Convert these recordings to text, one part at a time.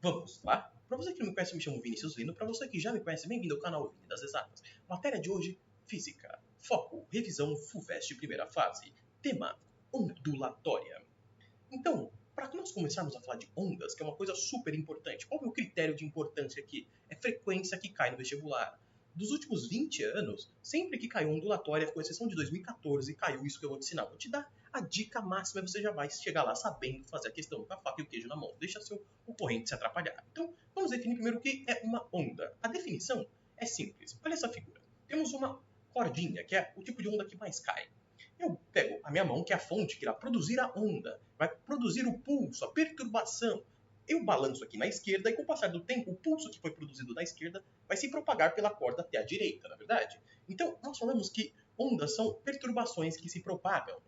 Vamos lá? Para você que não me conhece, me chamo Vinícius Lino. Para você que já me conhece, bem-vindo ao canal Vini das Exatas. Matéria de hoje, Física. Foco, revisão FUVEST primeira fase. Tema, ondulatória. Então, para nós começarmos a falar de ondas, que é uma coisa super importante, qual é o critério de importância aqui? É frequência que cai no vestibular. Dos últimos 20 anos, sempre que caiu ondulatória, com exceção de 2014, caiu isso que eu vou te ensinar. Vou te dar a dica máxima e você já vai chegar lá sabendo fazer a questão com a faca e o queijo na mão. Deixa seu concorrente se atrapalhar. Então, vamos definir primeiro o que é uma onda. A definição é simples. Olha essa figura. Temos uma cordinha, que é o tipo de onda que mais cai. Eu pego a minha mão, que é a fonte que irá produzir a onda, vai produzir o pulso, a perturbação. Eu balanço aqui na esquerda e com o passar do tempo, o pulso que foi produzido na esquerda vai se propagar pela corda até a direita, na verdade. Então, nós falamos que ondas são perturbações que se propagam.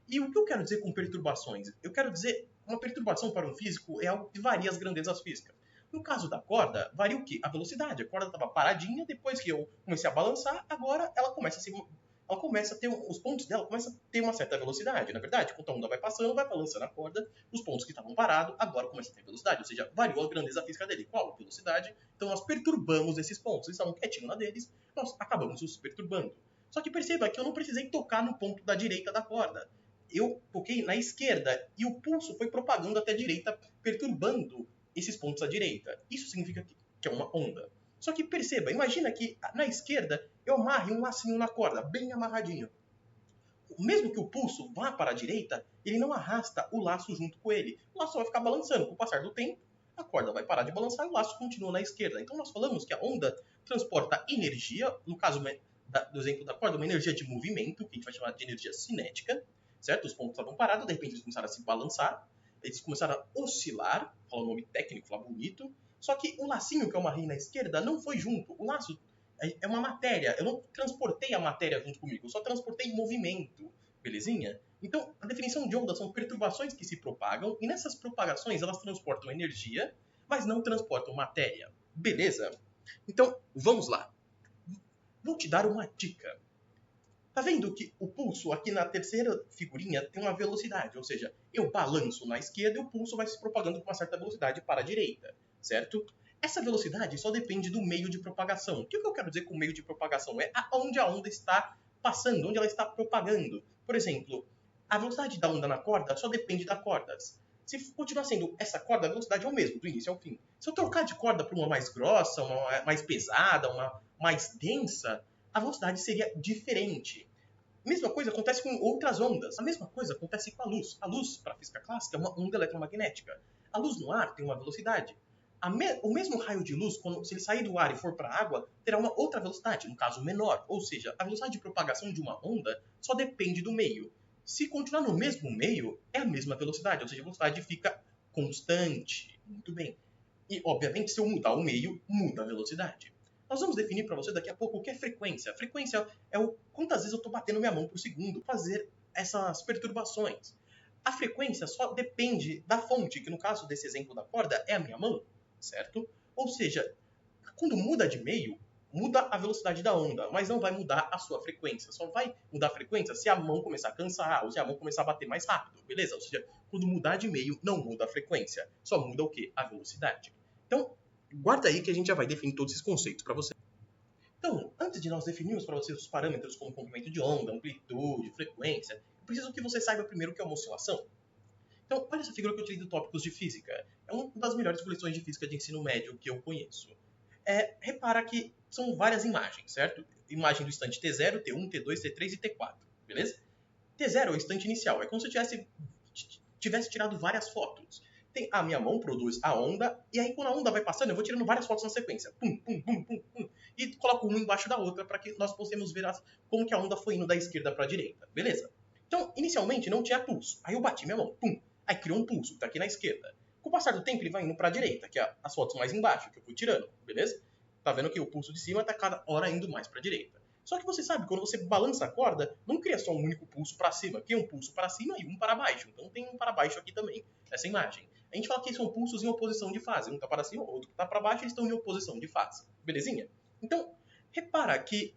E o que eu quero dizer com perturbações? Eu quero dizer, uma perturbação para um físico é algo que varia as grandezas físicas. No caso da corda, varia o quê? A velocidade. A corda estava paradinha, depois que eu comecei a balançar, agora ela começa a ter, os pontos dela começam a ter uma certa velocidade, na verdade. Quando a onda vai passando, vai balançando a corda, os pontos que estavam parados, agora começam a ter velocidade, ou seja, variou a grandeza física dele. Qual a velocidade? Então nós perturbamos esses pontos, eles estavam quietinhos na deles, nós acabamos os perturbando. Só que perceba que eu não precisei tocar no ponto da direita da corda. Eu toquei na esquerda e o pulso foi propagando até a direita, perturbando esses pontos à direita. Isso significa que é uma onda. Só que perceba, imagina que na esquerda eu amarre um lacinho na corda, bem amarradinho. Mesmo que o pulso vá para a direita, ele não arrasta o laço junto com ele. O laço vai ficar balançando. Com o passar do tempo, a corda vai parar de balançar e o laço continua na esquerda. Então nós falamos que a onda transporta energia, no caso do exemplo da corda, uma energia de movimento, que a gente vai chamar de energia cinética, certo? Os pontos estavam parados, de repente eles começaram a se balançar, eles começaram a oscilar, fala o nome técnico, fala bonito, só que o lacinho que eu amarrei na esquerda não foi junto. O laço é uma matéria. Eu não transportei a matéria junto comigo, eu só transportei movimento. Belezinha? Então, a definição de onda são perturbações que se propagam, e nessas propagações elas transportam energia, mas não transportam matéria. Beleza? Então, vamos lá. Vou te dar uma dica. Tá vendo que o pulso aqui na terceira figurinha tem uma velocidade, ou seja, eu balanço na esquerda e o pulso vai se propagando com uma certa velocidade para a direita, certo? Essa velocidade só depende do meio de propagação. O que eu quero dizer com meio de propagação? É onde a onda está passando, onde ela está propagando. Por exemplo, a velocidade da onda na corda só depende da corda. Se continuar sendo essa corda, a velocidade é o mesmo, do início ao fim. Se eu trocar de corda para uma mais grossa, uma mais pesada, uma mais densa, a velocidade seria diferente. A mesma coisa acontece com outras ondas. A mesma coisa acontece com a luz. A luz, para a física clássica, é uma onda eletromagnética. A luz no ar tem uma velocidade. O mesmo raio de luz, se ele sair do ar e for para a água, terá uma outra velocidade, no caso menor. Ou seja, a velocidade de propagação de uma onda só depende do meio. Se continuar no mesmo meio, é a mesma velocidade, ou seja, a velocidade fica constante. Muito bem. E, obviamente, se eu mudar o meio, muda a velocidade. Nós vamos definir para você daqui a pouco o que é frequência. A frequência é o quantas vezes eu estou batendo minha mão por segundo, fazer essas perturbações. A frequência só depende da fonte, que no caso desse exemplo da corda é a minha mão, certo? Ou seja, quando muda de meio, muda a velocidade da onda, mas não vai mudar a sua frequência. Só vai mudar a frequência se a mão começar a cansar, ou se a mão começar a bater mais rápido, beleza? Ou seja, quando mudar de meio, não muda a frequência. Só muda o quê? A velocidade. Então, guarda aí que a gente já vai definir todos esses conceitos para você. Então, antes de nós definirmos para vocês os parâmetros como comprimento de onda, amplitude, frequência, eu preciso que você saiba primeiro o que é uma oscilação. Então, olha essa figura que eu tirei do Tópicos de Física. É uma das melhores coleções de física de ensino médio que eu conheço. Repara que são várias imagens, certo? Imagem do instante T0, T1, T2, T3 e T4, beleza? T0 é o instante inicial, é como se eu tivesse tirado várias fotos. A minha mão produz a onda, e aí quando a onda vai passando, eu vou tirando várias fotos na sequência. Pum, pum, pum, pum, pum. E coloco uma embaixo da outra para que nós possamos ver como que a onda foi indo da esquerda para a direita. Beleza? Então, inicialmente não tinha pulso. Aí eu bati minha mão. Pum. Aí criou um pulso, que tá aqui na esquerda. Com o passar do tempo, ele vai indo para a direita, que é as fotos mais embaixo, que eu fui tirando. Beleza? Tá vendo que o pulso de cima tá cada hora indo mais para a direita. Só que você sabe que quando você balança a corda, não cria só um único pulso para cima, cria um pulso para cima e um para baixo. Então tem um para baixo aqui também, nessa imagem. A gente fala que são pulsos em oposição de fase. Um tá para cima, o outro tá para baixo, eles estão em oposição de fase. Belezinha? Então, repara que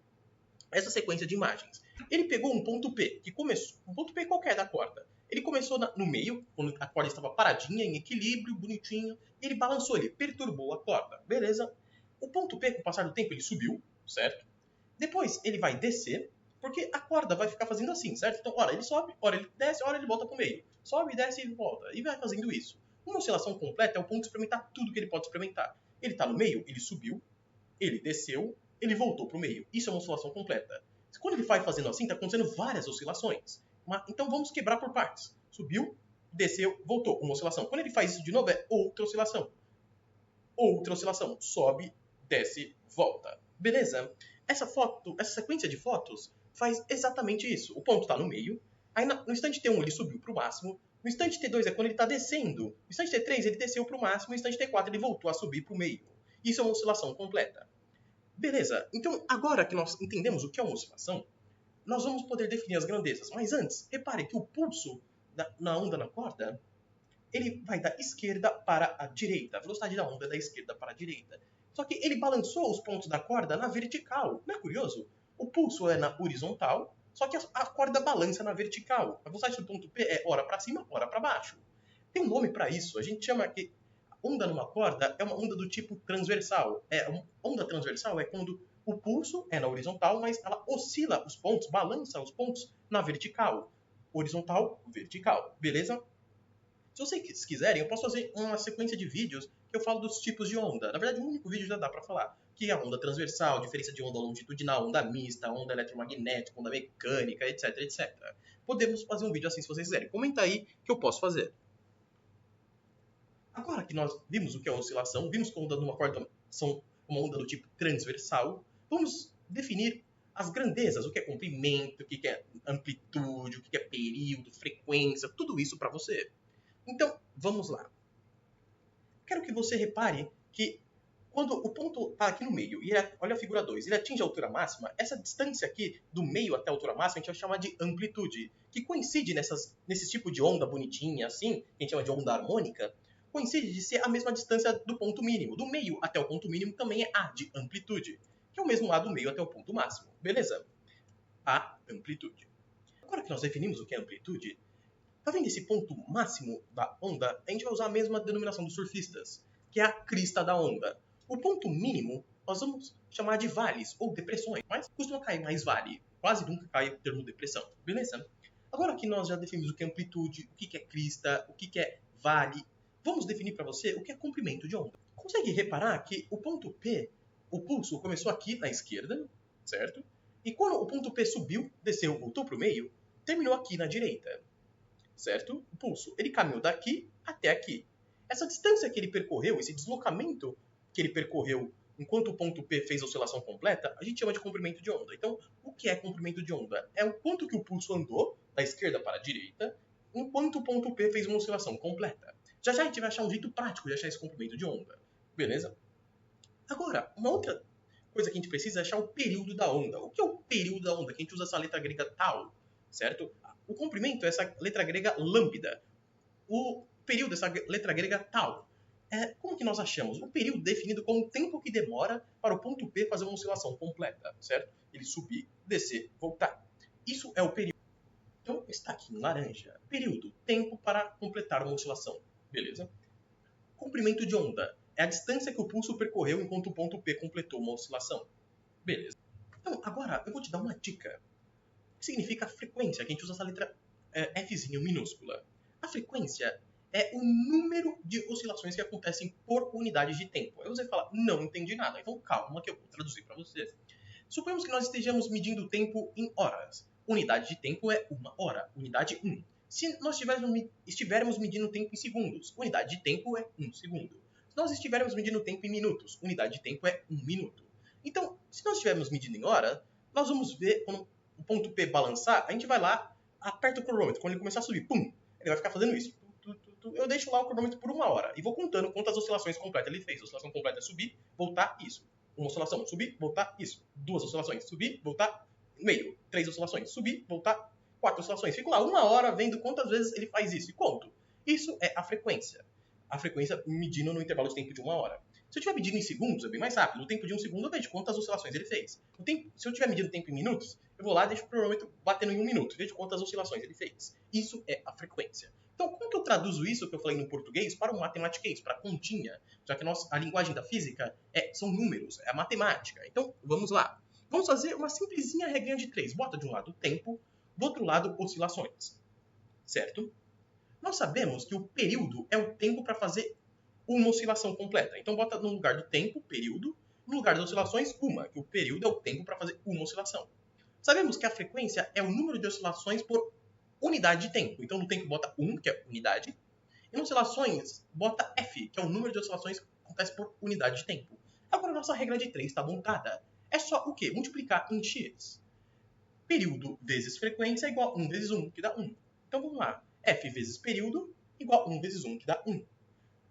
essa sequência de imagens, ele pegou um ponto P, que começou, um ponto P qualquer da corda, Ele começou no meio, quando a corda estava paradinha, em equilíbrio, bonitinho, e ele balançou, ele perturbou a corda, beleza? O ponto P, com o passar do tempo, ele subiu, certo? Depois ele vai descer, porque a corda vai ficar fazendo assim, certo? Então, ora ele sobe, ora ele desce, ora ele volta pro meio. Sobe, desce e volta. E vai fazendo isso. Uma oscilação completa é o ponto de experimentar tudo que ele pode experimentar. Ele está no meio, ele subiu, ele desceu, ele voltou pro meio. Isso é uma oscilação completa. Quando ele vai fazendo assim, está acontecendo várias oscilações. Então vamos quebrar por partes. Subiu, desceu, voltou. Uma oscilação. Quando ele faz isso de novo, é outra oscilação. Outra oscilação. Sobe, desce, volta. Beleza? Essa sequência de fotos faz exatamente isso. O ponto está no meio. Aí no instante T1 ele subiu para o máximo. No instante T2 é quando ele está descendo. No instante T3 ele desceu para o máximo. No instante T4 ele voltou a subir para o meio. Isso é uma oscilação completa. Beleza. Então, agora que nós entendemos o que é uma oscilação, nós vamos poder definir as grandezas. Mas antes, repare que o pulso na onda na corda, ele vai da esquerda para a direita. A velocidade da onda é da esquerda para a direita. Só que ele balançou os pontos da corda na vertical. Não é curioso? O pulso é na horizontal, só que a corda balança na vertical. A velocidade do ponto P é ora para cima, ora para baixo. Tem um nome para isso. A gente chama que onda numa corda é uma onda do tipo transversal. Onda transversal é quando o pulso é na horizontal, mas ela oscila os pontos, balança os pontos na vertical. Horizontal, vertical. Beleza? Se vocês quiserem, eu posso fazer uma sequência de vídeos que eu falo dos tipos de onda. Na verdade, um único vídeo já dá para falar. Que é a onda transversal, diferença de onda longitudinal, onda mista, onda eletromagnética, onda mecânica, etc, etc. Podemos fazer um vídeo assim se vocês quiserem. Comenta aí que eu posso fazer. Agora que nós vimos o que é oscilação, vimos que a onda numa corda são uma onda do tipo transversal, vamos definir as grandezas, o que é comprimento, o que é amplitude, o que é período, frequência, tudo isso para você. Então, vamos lá. Quero que você repare que quando o ponto está aqui no meio, e olha a figura 2, ele atinge a altura máxima, essa distância aqui do meio até a altura máxima a gente vai chamar de amplitude, que coincide nesse tipo de onda bonitinha assim, que a gente chama de onda harmônica, coincide de ser a mesma distância do ponto mínimo. Do meio até o ponto mínimo também é A de amplitude, que é o mesmo A do meio até o ponto máximo. Beleza? A amplitude. Agora que nós definimos o que é amplitude, tá vendo esse ponto máximo da onda? A gente vai usar a mesma denominação dos surfistas, que é a crista da onda. O ponto mínimo nós vamos chamar de vales ou depressões, mas costuma cair mais vale. Quase nunca cai o termo depressão. Beleza? Agora que nós já definimos o que é amplitude, o que é crista, o que é vale, vamos definir para você o que é comprimento de onda. Consegue reparar que o ponto P, o pulso começou aqui na esquerda, certo? E quando o ponto P subiu, desceu, voltou para o meio, terminou aqui na direita, certo? O pulso, ele caminhou daqui até aqui. Essa distância que ele percorreu, esse deslocamento que ele percorreu enquanto o ponto P fez a oscilação completa, a gente chama de comprimento de onda. Então, o que é comprimento de onda? É o quanto que o pulso andou da esquerda para a direita, enquanto o ponto P fez uma oscilação completa. Já já a gente vai achar um jeito prático de achar esse comprimento de onda. Beleza? Agora, uma outra coisa que a gente precisa é achar o período da onda. O que é o período da onda? Que a gente usa essa letra grega tau, certo? O comprimento é essa letra grega lambda. O período é essa letra grega tau. Como que nós achamos? O período definido como o tempo que demora para o ponto P fazer uma oscilação completa, certo? Ele subir, descer, voltar. Isso é o período. Então, está aqui em laranja. Período, tempo para completar uma oscilação. Beleza? Comprimento de onda é a distância que o pulso percorreu enquanto o ponto P completou uma oscilação. Beleza. Então, agora eu vou te dar uma dica. O que significa frequência? Que a gente usa essa letra Fzinho minúscula. A frequência é o número de oscilações que acontecem por unidade de tempo. Aí você fala, não entendi nada. Então calma que eu vou traduzir para você. Suponhamos que nós estejamos medindo o tempo em horas. Unidade de tempo é 1 hora, unidade 1. Se nós estivermos medindo o tempo em segundos, unidade de tempo é 1 segundo. Se nós estivermos medindo o tempo em minutos, unidade de tempo é 1 minuto. Então, se nós estivermos medindo em hora, nós vamos ver quando o ponto P balançar, a gente vai lá, aperta o cronômetro. Quando ele começar a subir, pum, ele vai ficar fazendo isso. Eu deixo lá o cronômetro por 1 hora e vou contando quantas oscilações completas ele fez. A oscilação completa é subir, voltar, isso. Uma oscilação, subir, voltar, isso. 2 oscilações, subir, voltar, meio. 3 oscilações, subir, voltar, 4 oscilações. Fico lá 1 hora vendo quantas vezes ele faz isso e conto. Isso é a frequência. a frequência medindo no intervalo de tempo de 1 hora. Se eu estiver medindo em segundos, é bem mais rápido. No tempo de 1 segundo, eu vejo quantas oscilações ele fez. Se eu estiver medindo tempo em minutos, eu vou lá e deixo o cronômetro batendo em 1 minuto. Vejo quantas oscilações ele fez. Isso é a frequência. Então, como que eu traduzo isso que eu falei no português para o matematiquês, para a continha? Já que a linguagem da física são números, é a matemática. Então, vamos lá. Vamos fazer uma simplesinha regrinha de 3. Bota de um lado o tempo, do outro lado oscilações. Certo? Nós sabemos que o período é o tempo para fazer uma oscilação completa. Então, bota no lugar do tempo, período, no lugar das oscilações, uma, que o período é o tempo para fazer uma oscilação. Sabemos que a frequência é o número de oscilações por unidade de tempo. Então, no tempo bota 1, que é unidade, e nas oscilações bota f, que é o número de oscilações que acontece por unidade de tempo. Agora, a nossa regra de 3 está montada. É só o quê? Multiplicar em x. Período vezes frequência é igual a 1 vezes 1, que dá 1. Então, vamos lá. F vezes período igual a 1 vezes 1, que dá 1.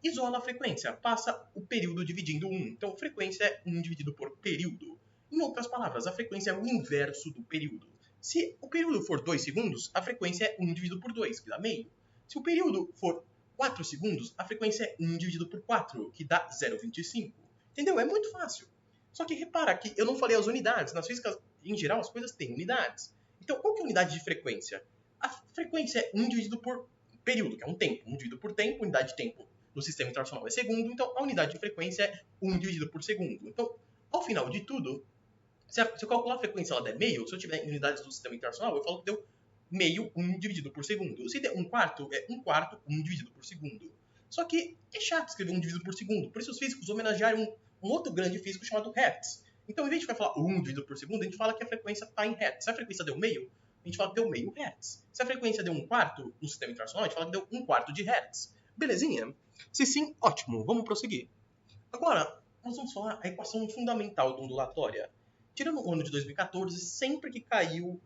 Isola a frequência, passa o período dividindo 1. Então, frequência é 1 dividido por período. Em outras palavras, a frequência é o inverso do período. Se o período for 2 segundos, a frequência é 1 dividido por 2, que dá meio. Se o período for 4 segundos, a frequência é 1 dividido por 4, que dá 0,25. Entendeu? É muito fácil. Só que repara que eu não falei as unidades. Nas físicas, em geral, as coisas têm unidades. Então, qual que é a unidade de frequência? A frequência é 1 dividido por período, que é um tempo. 1 dividido por tempo, unidade de tempo no sistema internacional é segundo. Então, a unidade de frequência é 1 dividido por segundo. Então, ao final de tudo, se eu calcular a frequência ela der meio, se eu tiver em unidades do sistema internacional, eu falo que deu meio 1 dividido por segundo. Se der 1/4, é 1/4 1 dividido por segundo. Só que é chato escrever 1 dividido por segundo. Por isso os físicos homenagearam um outro grande físico chamado Hertz. Então, em vez de falar 1 dividido por segundo, a gente fala que a frequência está em Hertz. Se a frequência deu meio, a gente fala que deu meio Hertz. Se a frequência deu 1/4 no sistema internacional, a gente fala que deu 1/4 de Hertz. Belezinha? Se sim, ótimo. Vamos prosseguir. Agora, nós vamos falar a equação fundamental da ondulatória. Tirando o ano de 2014, sempre que caiu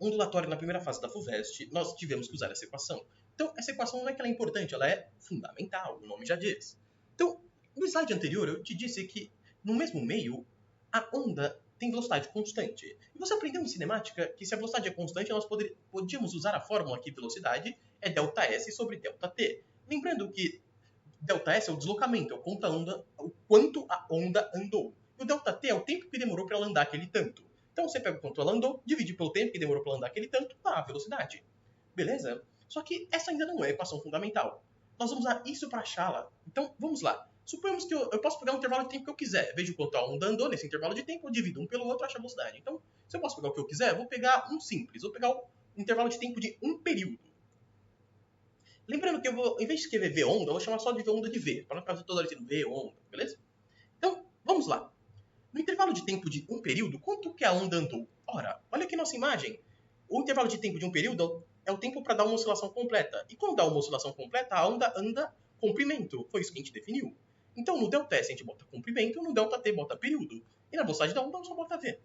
ondulatória na primeira fase da FUVEST, nós tivemos que usar essa equação. Então, essa equação não é que ela é importante, ela é fundamental, o nome já diz. Então, no slide anterior, eu te disse que no mesmo meio, a onda tem velocidade constante. E você aprendeu em cinemática que se a velocidade é constante, nós podíamos usar a fórmula que velocidade é ΔS sobre ΔT. Lembrando que ΔS é o deslocamento, é o quanto a onda andou. E o ΔT é o tempo que demorou para ela andar aquele tanto. Então você pega o quanto ela andou, divide pelo tempo que demorou para ela andar aquele tanto, dá a velocidade. Beleza? Só que essa ainda não é a equação fundamental. Nós vamos usar isso para achá-la. Então, vamos lá. Suponhamos que eu posso pegar um intervalo de tempo que eu quiser. Vejo quanto a onda andou nesse intervalo de tempo, eu divido um pelo outro e acho a velocidade. Então, se eu posso pegar o que eu quiser, eu vou pegar um simples. Vou pegar o intervalo de tempo de um período. Lembrando que eu vou, em vez de escrever V onda, eu vou chamar só de V onda de V, para não ficar toda hora dizendo V onda, beleza? Então, vamos lá. No intervalo de tempo de um período, quanto que a onda andou? Ora, olha aqui nossa imagem. O intervalo de tempo de um período é o tempo para dar uma oscilação completa. E quando dá uma oscilação completa, a onda anda comprimento. Foi isso que a gente definiu. Então, no ΔS a gente bota comprimento, no ΔT bota período. E na velocidade da onda, só bota V.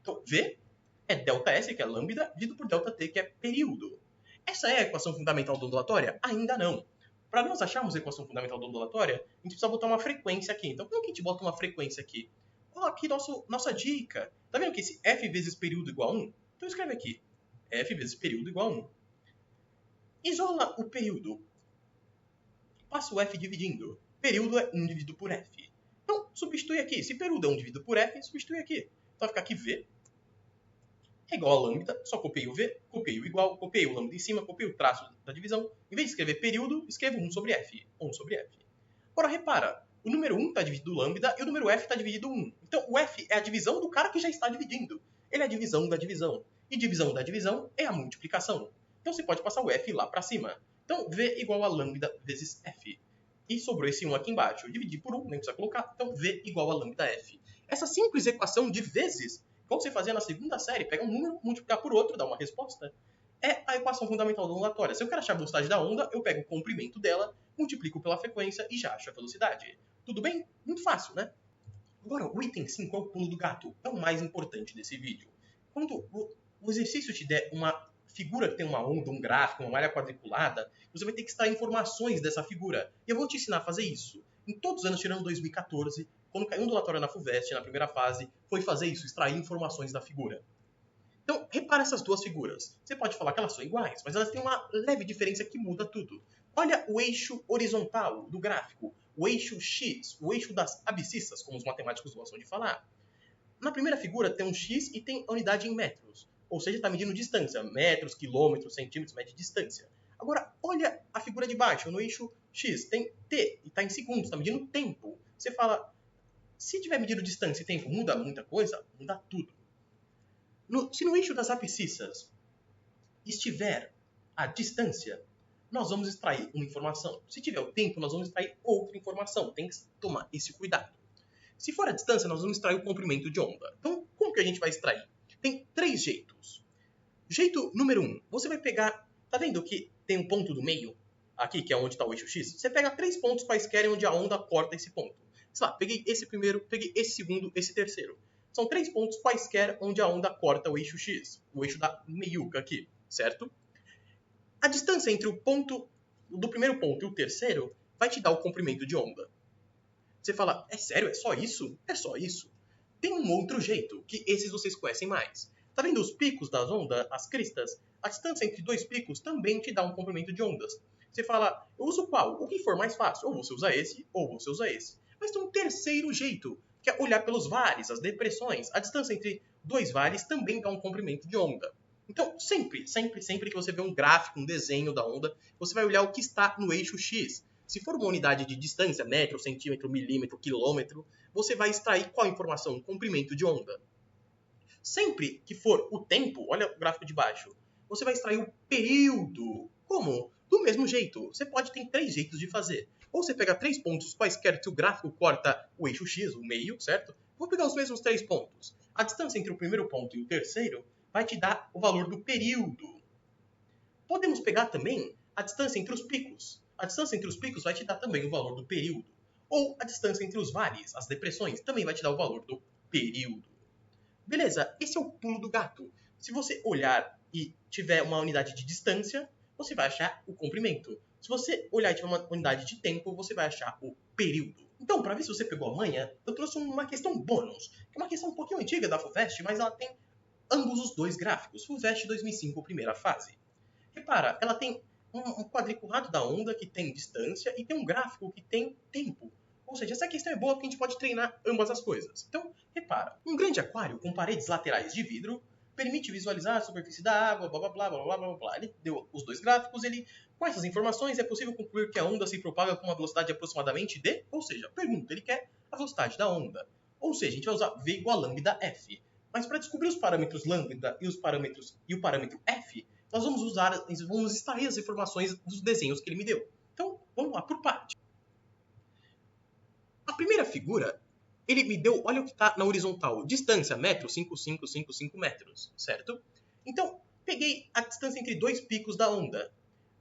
Então, V é ΔS, que é lambda, dividido por ΔT, que é período. Essa é a equação fundamental da ondulatória? Ainda não. Para nós acharmos a equação fundamental da ondulatória, a gente precisa botar uma frequência aqui. Então, como que a gente bota uma frequência aqui? Olha aqui nossa dica. Tá vendo que esse F vezes período igual a 1? Então, escreve aqui. F vezes período igual a 1. Isola o período. Passa o F dividindo. Período é 1 dividido por F. Então, substitui aqui. Se período é 1 dividido por F, substitui aqui. Então, vai ficar aqui V é igual a lambda, só copiei o V, copiei o igual, copiei o lambda em cima, copiei o traço da divisão. Em vez de escrever período, escrevo 1 sobre F. 1 sobre F. Agora, repara. O número 1 está dividido lambda e o número F está dividido 1. Então, o F é a divisão do cara que já está dividindo. Ele é a divisão da divisão. E divisão da divisão é a multiplicação. Então, você pode passar o F lá para cima. Então, V igual a lambda vezes F. E sobrou esse 1 aqui embaixo. Eu dividi por 1, nem precisa colocar. Então, V igual a lambda F. Essa simples equação de vezes, como você fazia na segunda série, pega um número, multiplicar por outro, dá uma resposta, é a equação fundamental da ondulatória. Se eu quero achar a velocidade da onda, eu pego o comprimento dela, multiplico pela frequência e já acho a velocidade. Tudo bem? Muito fácil, né? Agora, o item 5 é o pulo do gato. É o mais importante desse vídeo. Quando o exercício te der uma figura que tem uma onda, um gráfico, uma malha quadriculada, você vai ter que extrair informações dessa figura. E eu vou te ensinar a fazer isso. Em todos os anos, tirando 2014, quando caiu ondulatória na FUVEST, na primeira fase, foi fazer isso, extrair informações da figura. Então, repara essas duas figuras. Você pode falar que elas são iguais, mas elas têm uma leve diferença que muda tudo. Olha o eixo horizontal do gráfico, o eixo X, o eixo das abscissas, como os matemáticos gostam de falar. Na primeira figura tem um X e tem a unidade em metros, ou seja, está medindo distância, metros, quilômetros, centímetros, mede distância. Agora, olha a figura de baixo, no eixo X, tem T e está em segundos, está medindo tempo. Você fala, se tiver medido distância e tempo, muda muita coisa? Muda tudo. Se no eixo das abscissas estiver a distância, nós vamos extrair uma informação. Se tiver o tempo, nós vamos extrair outra informação. Tem que tomar esse cuidado. Se for a distância, nós vamos extrair o comprimento de onda. Então, como que a gente vai extrair? Tem 3 jeitos. Jeito número 1. Você vai pegar... Tá vendo que tem um ponto do meio? Aqui, que é onde está o eixo X. Você pega 3 pontos quaisquer onde a onda corta esse ponto. Sei lá, peguei esse primeiro, peguei esse segundo, esse terceiro. São 3 pontos quaisquer onde a onda corta o eixo X. O eixo da meiuca aqui, certo? A distância entre o ponto do primeiro ponto e o terceiro vai te dar o comprimento de onda. Você fala, é sério? É só isso? É só isso. Tem um outro jeito, que esses vocês conhecem mais. Tá vendo os picos das ondas, as cristas? A distância entre 2 picos também te dá um comprimento de ondas. Você fala, eu uso qual? O que for mais fácil. Ou você usa esse, ou você usa esse. Mas tem um terceiro jeito, que é olhar pelos vales, as depressões. A distância entre 2 vales também dá um comprimento de onda. Então, sempre que você vê um gráfico, um desenho da onda, você vai olhar o que está no eixo X. Se for uma unidade de distância, metro, centímetro, milímetro, quilômetro, você vai extrair qual informação? O comprimento de onda. Sempre que for o tempo, olha o gráfico de baixo, você vai extrair o período. Como? Do mesmo jeito. Você pode ter 3 jeitos de fazer. Ou você pega 3 pontos quaisquer que o gráfico corta o eixo X, o meio, certo? Vou pegar os mesmos 3 pontos. A distância entre o primeiro ponto e o terceiro vai te dar o valor do período. Podemos pegar também a distância entre os picos. A distância entre os picos vai te dar também o valor do período. Ou a distância entre os vales, as depressões, também vai te dar o valor do período. Beleza, esse é o pulo do gato. Se você olhar e tiver uma unidade de distância, você vai achar o comprimento. Se você olhar e tiver uma unidade de tempo, você vai achar o período. Então, para ver se você pegou a manha, eu trouxe uma questão bônus, que é uma questão um pouquinho antiga da FUVEST, mas ela tem ambos os 2 gráficos. FUVEST 2005, primeira fase. Repara, ela tem um quadriculado da onda que tem distância e tem um gráfico que tem tempo. Ou seja, essa questão é boa porque a gente pode treinar ambas as coisas. Então, repara, um grande aquário com paredes laterais de vidro permite visualizar a superfície da água, blá blá blá blá blá blá blá. Ele deu os 2 gráficos, com essas informações é possível concluir que a onda se propaga com uma velocidade aproximadamente de, ou seja, pergunta, ele quer a velocidade da onda. Ou seja, a gente vai usar V igual a lambda F. Mas para descobrir os parâmetros lambda e o parâmetro F, nós vamos extrair as informações dos desenhos que ele me deu. Então, vamos lá por parte. A primeira figura, ele me deu, olha o que está na horizontal, distância, metro, 5,555 metros, certo? Então, peguei a distância entre 2 picos da onda.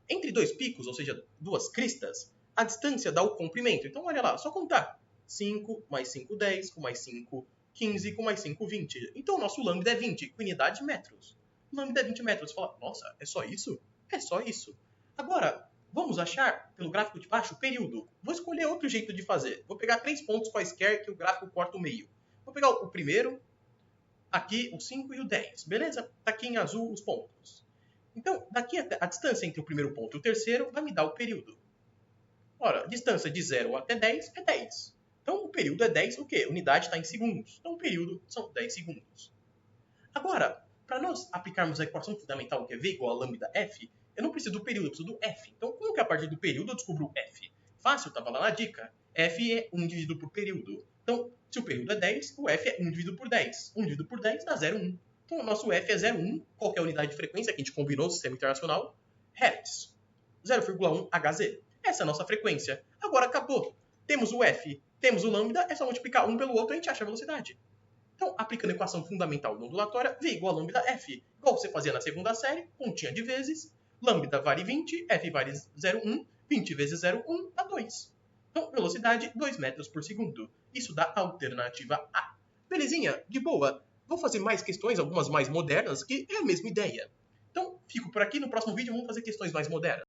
Entre 2 picos, ou seja, 2 cristas, a distância dá o comprimento. Então, olha lá, só contar. 5 mais 5, 10, com mais 5, 15, com mais 5, 20. Então, o nosso lambda é 20, com unidade de metros. Lambda é 20 metros. Você fala, nossa, é só isso? É só isso. Agora, vamos achar, pelo gráfico de baixo, o período. Vou escolher outro jeito de fazer. Vou pegar 3 pontos quaisquer que o gráfico corta o meio. Vou pegar o primeiro, aqui o 5 e o 10. Beleza? Está aqui em azul os pontos. Então, daqui a distância entre o primeiro ponto e o terceiro vai me dar o período. Ora, a distância de 0 até 10 é 10. Então, o período é 10, o quê? A unidade está em segundos. Então, o período são 10 segundos. Agora, para nós aplicarmos a equação fundamental, que é V igual a lambda F, eu não preciso do período, eu preciso do F. Então, como que a partir do período eu descubro o F? Fácil, estava lá na dica. F é 1 dividido por período. Então, se o período é 10, o F é 1 dividido por 10. 1 dividido por 10 dá 0,1. Então, o nosso F é 0,1. Qual é a unidade de frequência que a gente combinou no sistema internacional? Hertz. 0,1 Hz. Essa é a nossa frequência. Agora acabou. Temos o F, temos o lambda, é só multiplicar um pelo outro e a gente acha a velocidade. Então, aplicando a equação fundamental da ondulatória, V igual a lambda F. Igual você fazia na segunda série, continha de vezes, lambda vale 20, F vale 0,1, 20 vezes 0,1 dá 2. Então, velocidade 2 metros por segundo. Isso dá a alternativa A. Belezinha? De boa. Vou fazer mais questões, algumas mais modernas, que é a mesma ideia. Então, fico por aqui. No próximo vídeo vamos fazer questões mais modernas.